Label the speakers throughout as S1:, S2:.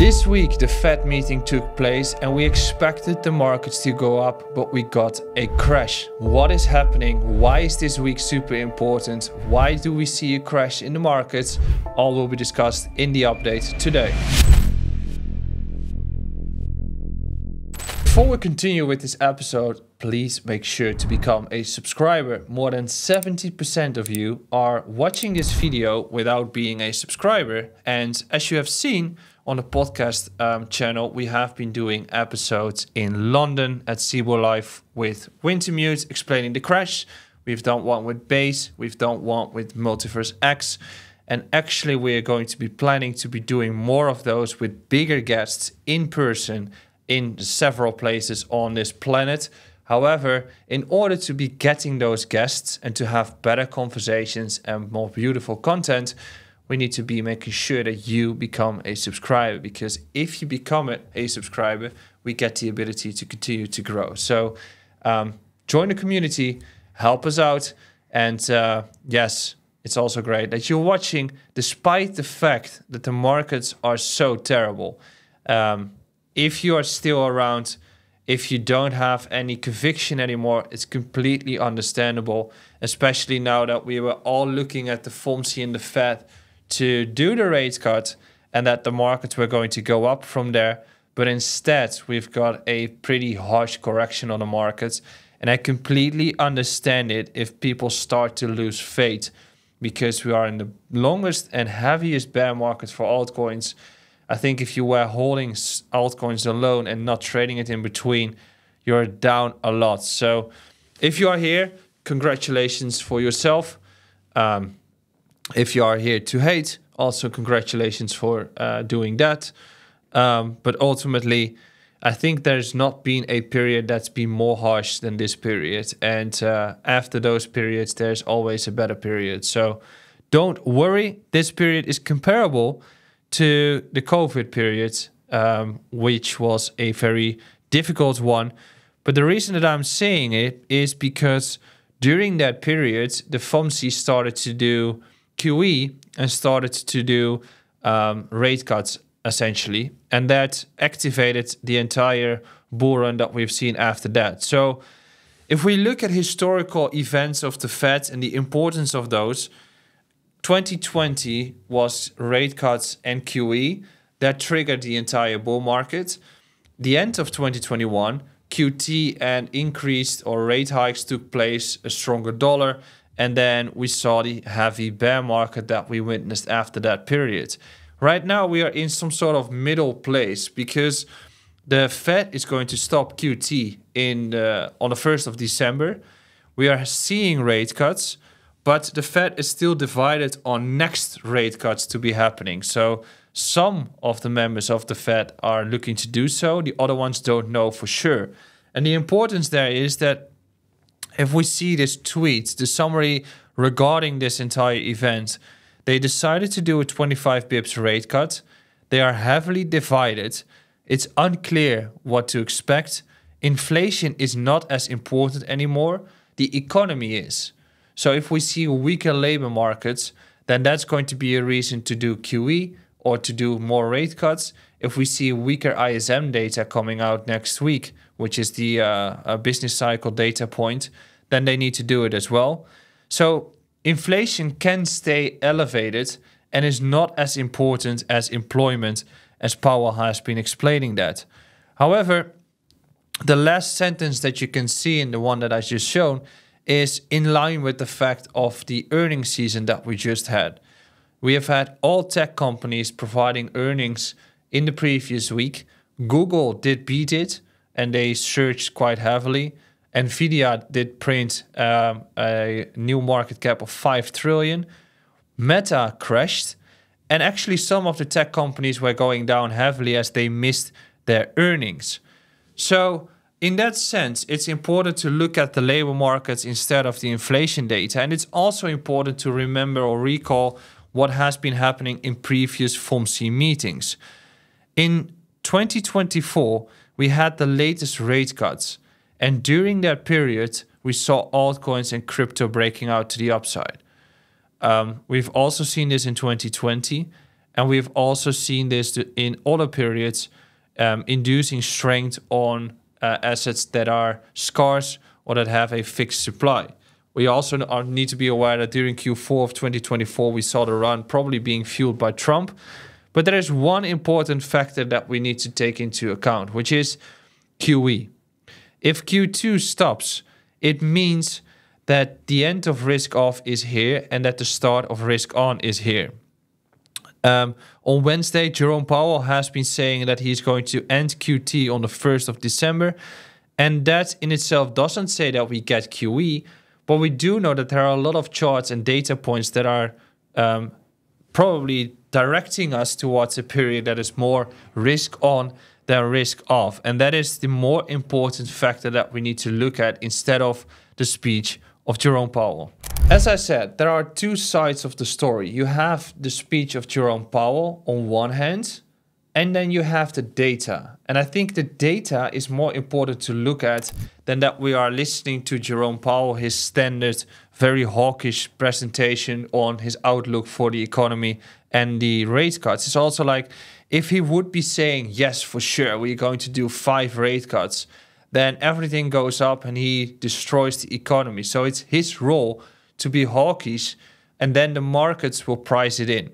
S1: This week the Fed meeting took place and we expected the markets to go up, but we got a crash. What is happening? Why is this week super important? Why do we see a crash in the markets? All will be discussed in the update today. Before we continue with this episode, please make sure to become a subscriber. More than 70% of you are watching this video without being a subscriber. And as you have seen on the podcast channel, we have been doing episodes in London at Seaboard Live with Wintermute explaining the crash. We've done one with Base, we've done one with Multiverse X. And actually we're going to be planning to be doing more of those with bigger guests in person in several places on this planet. However, in order to be getting those guests and to have better conversations and more beautiful content, we need to be making sure that you become a subscriber, because if you become a subscriber, we get the ability to continue to grow. So join the community, help us out. And yes, it's also great that you're watching despite the fact that the markets are so terrible. If you are still around, if you don't have any conviction anymore, it's completely understandable, especially now that we were all looking at the FOMC and the Fed to do the rate cut and that the markets were going to go up from there. But instead, we've got a pretty harsh correction on the markets. And I completely understand it if people start to lose faith, because we are in the longest and heaviest bear market for altcoins. I think if you were holding altcoins alone and not trading it in between, you're down a lot. So if you are here, congratulations for yourself. If you are here to hate, also congratulations for doing that. But ultimately, I think there's not been a period that's been more harsh than this period. And after those periods, there's always a better period. So don't worry, this period is comparable to the COVID period, which was a very difficult one. But the reason that I'm saying it is because during that period, the FOMC started to do QE and started to do rate cuts, essentially. And that activated the entire bull run that we've seen after that. So if we look at historical events of the Fed and the importance of those, 2020 was rate cuts and QE that triggered the entire bull market. The end of 2021, QT and increased or rate hikes took place, a stronger dollar, and then we saw the heavy bear market that we witnessed after that period. Right now we are in some sort of middle place because the Fed is going to stop QT on the 1st of December. We are seeing rate cuts, but the Fed is still divided on next rate cuts to be happening. So some of the members of the Fed are looking to do so. The other ones don't know for sure. And the importance there is that if we see this tweet, the summary regarding this entire event, they decided to do a 25 bips rate cut. They are heavily divided. It's unclear what to expect. Inflation is not as important anymore. The economy is. So if we see weaker labor markets, then that's going to be a reason to do QE or to do more rate cuts. If we see weaker ISM data coming out next week, which is the business cycle data point, then they need to do it as well. So inflation can stay elevated and is not as important as employment, as Powell has been explaining that. However, the last sentence that you can see in the one that I just shown is in line with the fact of the earnings season that we just had. We have had all tech companies providing earnings in the previous week. Google did beat it and they surged quite heavily. Nvidia did print a new market cap of 5 trillion. Meta crashed. And actually some of the tech companies were going down heavily as they missed their earnings. So in that sense, it's important to look at the labor markets instead of the inflation data. And it's also important to remember or recall what has been happening in previous FOMC meetings. In 2024, we had the latest rate cuts. And during that period, we saw altcoins and crypto breaking out to the upside. We've also seen this in 2020. And we've also seen this in other periods, inducing strength on assets that are scarce or that have a fixed supply. We also need to be aware that during Q4 of 2024, we saw the run probably being fueled by Trump. But there is one important factor that we need to take into account, which is QE. If Q2 stops, it means that the end of risk off is here and that the start of risk on is here. On Wednesday, Jerome Powell has been saying that he's going to end QT on the 1st of December. And that in itself doesn't say that we get QE, but we do know that there are a lot of charts and data points that are probably directing us towards a period that is more risk on than risk off. And that is the more important factor that we need to look at instead of the speech of Jerome Powell. As I said, there are two sides of the story. You have the speech of Jerome Powell on one hand, and then you have the data. And I think the data is more important to look at than that we are listening to Jerome Powell, his standard, very hawkish presentation on his outlook for the economy and the rate cuts. It's also like, if he would be saying, yes, for sure, we're going to do 5 rate cuts, then everything goes up and he destroys the economy. So it's his role to be hawkish, and then the markets will price it in.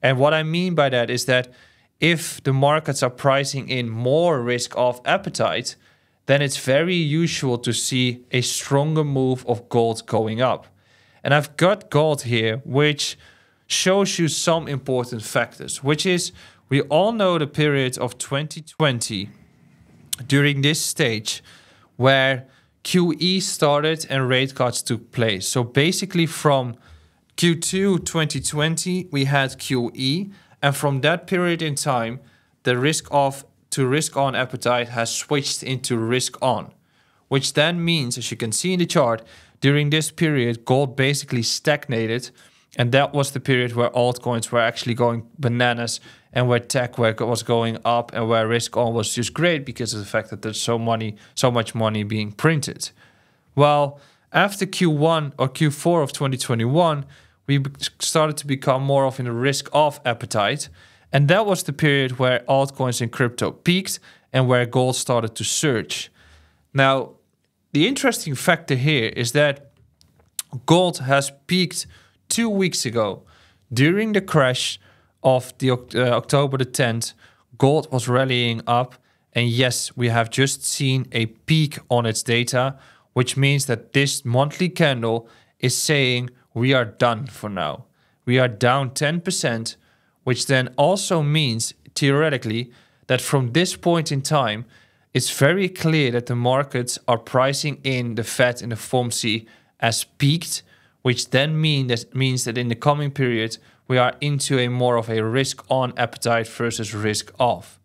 S1: And what I mean by that is that if the markets are pricing in more risk-off appetite, then it's very usual to see a stronger move of gold going up. And I've got gold here, which shows you some important factors, which is, we all know the period of 2020 during this stage where QE started and rate cuts took place. So basically from Q2 2020, we had QE. And from that period in time, the risk-off to risk-on appetite has switched into risk-on, which then means, as you can see in the chart, during this period, gold basically stagnated. And that was the period where altcoins were actually going bananas and where tech was going up and where risk-on was just great because of the fact that there's so much money being printed. Well, after Q1 or Q4 of 2021, we started to become more of in a risk-off appetite. And that was the period where altcoins and crypto peaked and where gold started to surge. Now, the interesting factor here is that gold has peaked 2 weeks ago. During the crash of the October the 10th, gold was rallying up. And yes, we have just seen a peak on its data, which means that this monthly candle is saying we are done for now. We are down 10%, which then also means, theoretically, that from this point in time, it's very clear that the markets are pricing in the Fed and the FOMC as peaked, which then means that in the coming period, we are into a more of a risk-on appetite versus risk-off.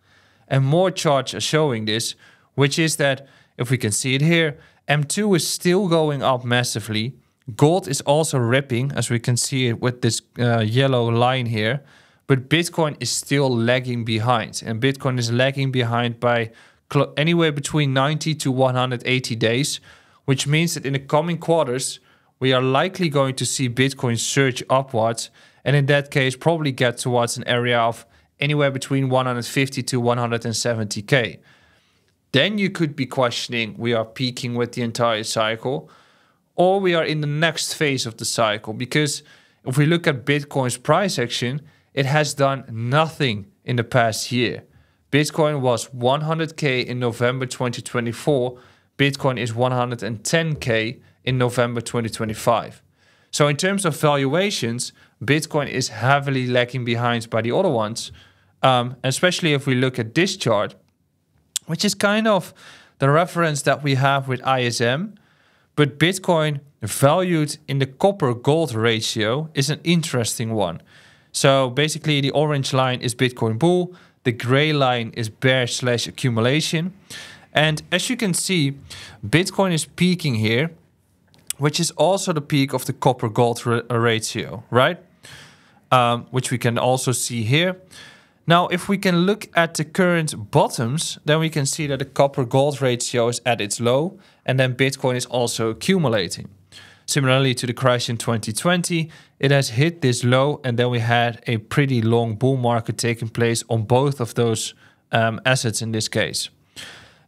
S1: And more charts are showing this, which is that, if we can see it here, M2 is still going up massively. Gold is also ripping, as we can see it with this yellow line here. But Bitcoin is still lagging behind. And Bitcoin is lagging behind by anywhere between 90 to 180 days. Which means that in the coming quarters, we are likely going to see Bitcoin surge upwards. And in that case, probably get towards an area of anywhere between 150 to 170K. Then you could be questioning, we are peaking with the entire cycle, or we are in the next phase of the cycle. Because if we look at Bitcoin's price action, it has done nothing in the past year. Bitcoin was 100K in November 2024. Bitcoin is 110K in November 2025. So in terms of valuations, Bitcoin is heavily lagging behind by the other ones. Especially if we look at this chart, which is kind of the reference that we have with ISM. But Bitcoin valued in the copper-gold ratio is an interesting one. So basically the orange line is Bitcoin bull, the gray line is bear/accumulation. And as you can see, Bitcoin is peaking here, which is also the peak of the copper-gold ratio, right? Which we can also see here. Now, if we can look at the current bottoms, then we can see that the copper-gold ratio is at its low, and then Bitcoin is also accumulating. Similarly to the crash in 2020, it has hit this low, and then we had a pretty long bull market taking place on both of those assets in this case.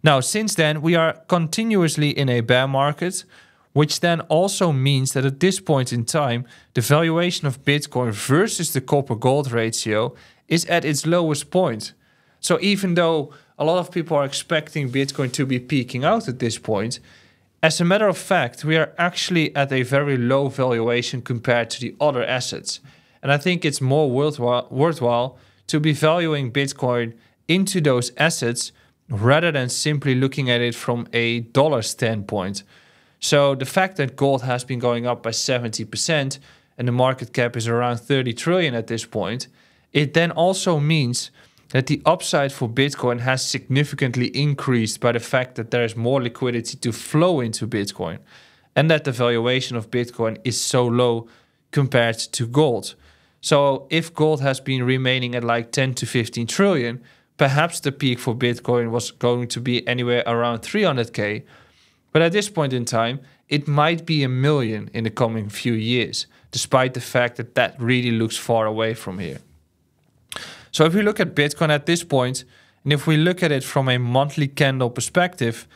S1: Now, since then, we are continuously in a bear market, which then also means that at this point in time, the valuation of Bitcoin versus the copper-gold ratio is at its lowest point. So even though a lot of people are expecting Bitcoin to be peaking out at this point, as a matter of fact, we are actually at a very low valuation compared to the other assets. And I think it's more worthwhile to be valuing Bitcoin into those assets rather than simply looking at it from a dollar standpoint. So the fact that gold has been going up by 70% and the market cap is around 30 trillion at this point, it then also means that the upside for Bitcoin has significantly increased by the fact that there is more liquidity to flow into Bitcoin and that the valuation of Bitcoin is so low compared to gold. So if gold has been remaining at like 10 to 15 trillion, perhaps the peak for Bitcoin was going to be anywhere around 300K. But at this point in time, it might be 1 million in the coming few years, despite the fact that that really looks far away from here. So if we look at Bitcoin at this point, and if we look at it from a monthly candle perspective,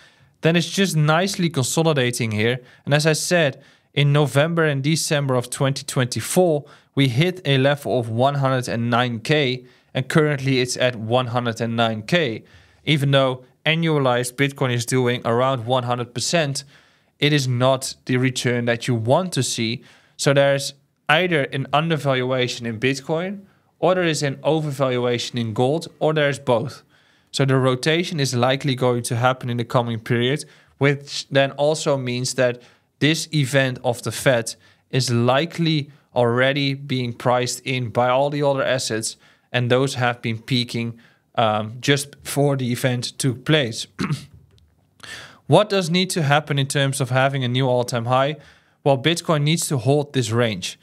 S1: then it's just nicely consolidating here. And as I said, in November and December of 2024, we hit a level of 109K, and currently it's at 109K. Even though annualized Bitcoin is doing around 100%, it is not the return that you want to see. So there's either an undervaluation in Bitcoin, or there is an overvaluation in gold, or there's both. So the rotation is likely going to happen in the coming period, which then also means that this event of the Fed is likely already being priced in by all the other assets, and those have been peaking just before the event took place. What does need to happen in terms of having a new all-time high? Well, Bitcoin needs to hold this range.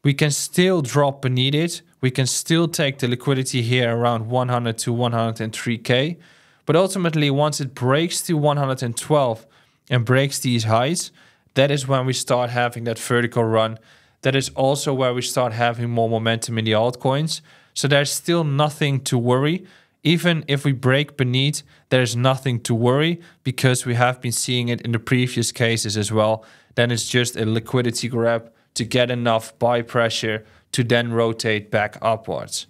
S1: We can still drop beneath it. We can still take the liquidity here around 100 to 103K. But ultimately, once it breaks to 112 and breaks these highs, that is when we start having that vertical run. That is also where we start having more momentum in the altcoins. So there's still nothing to worry. Even if we break beneath, there's nothing to worry because we have been seeing it in the previous cases as well. Then it's just a liquidity grab to get enough buy pressure to then rotate back upwards.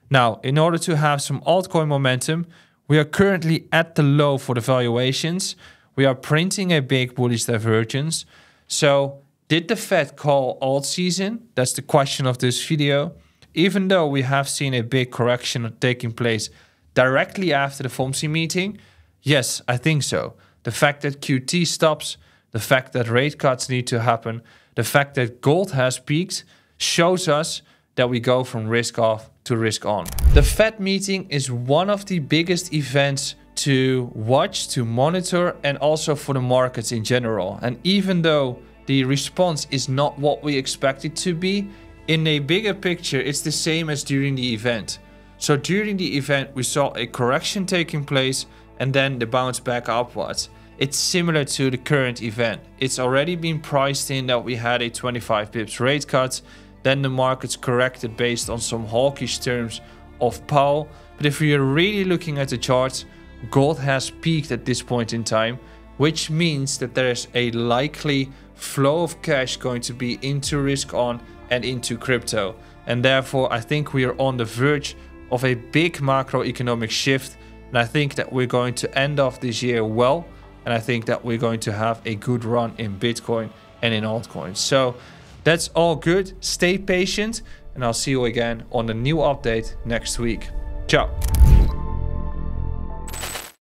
S1: Now, in order to have some altcoin momentum, we are currently at the low for the valuations. We are printing a big bullish divergence. So did the Fed call Altseason? That's the question of this video. Even though we have seen a big correction taking place directly after the FOMC meeting, yes, I think so. The fact that QT stops, the fact that rate cuts need to happen, the fact that gold has peaked shows us that we go from risk off to risk on. The Fed meeting is one of the biggest events to watch, to monitor, and also for the markets in general. And even though the response is not what we expect it to be, in a bigger picture, it's the same as during the event. So during the event, we saw a correction taking place and then the bounce back upwards. It's similar to the current event. It's already been priced in that we had a 25 pips rate cut. Then the markets corrected based on some hawkish terms of Powell. But if we are really looking at the charts, gold has peaked at this point in time, which means that there is a likely flow of cash going to be into risk on and into crypto. And therefore, I think we are on the verge of a big macroeconomic shift. And I think that we're going to end off this year well. And I think that we're going to have a good run in Bitcoin and in altcoins. So that's all good. Stay patient. And I'll see you again on the new update next week. Ciao.